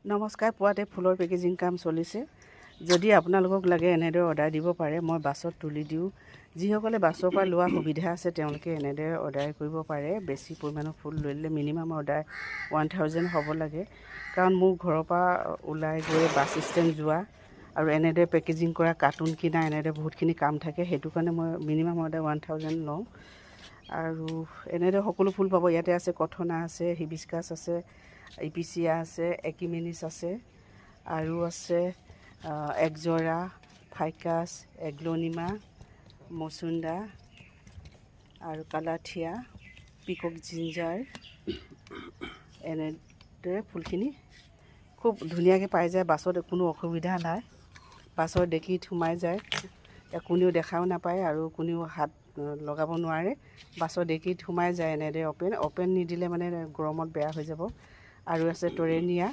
নমস্কাৰ, পুৱাতে ফুলৰ পেকেজিং কাম চলিছে। যদি আপোনালোকক লাগে এনেদৰে অৰ্ডাৰ দিব পাৰে, মই বাছত তুলি দিওঁ। যিসকলে বাছৰ পৰা লোৱা সুবিধা আছে তেওঁলোকে এনেদৰে অৰ্ডাৰ কৰিব পাৰে। বেছি পৰিমাণৰ ফুল লৈ ল'লে মিনিমাম অৰ্ডাৰ 1000 হ'ব লাগে, কাৰণ মোৰ ঘৰৰ পৰা ওলাই গৈ বাছ ষ্টেণ্ড যোৱা আৰু এনেদৰে পেকেজিং কৰা, কাৰ্টুন কিনা, এনেদৰে বহুতখিনি কাম থাকে। সেইটো কাৰণে মই মিনিমাম অৰ্ডাৰ 1000 লওঁ। আৰু এনেদৰে সকলো ফুল পাব। ইয়াতে আছে কথনা আছে, হিবিস্কাছ আছে, ইপিচিয়া আছে, একিমেনিছ আছে, আৰু আছে একজৰা, ফাইকাছ, এগ্লনিমা, মচুন্দা আৰু কালাথিয়া, পিকক জিঞ্জাৰ। এনেদৰে ফুলখিনি খুব ধুনীয়াকৈ পাই যায়। বাছত কোনো অসুবিধা নাই। বাছৰ ডেকিত সোমাই যায়, কোনেও দেখাও নাপায় আৰু কোনেও হাত লগাব নোৱাৰে। বাছৰ ডেকিত সোমাই যায়। এনেদৰে অপেন নিদিলে মানে গৰমত বেয়া হৈ যাব। আৰু আছে টৰেনিয়া,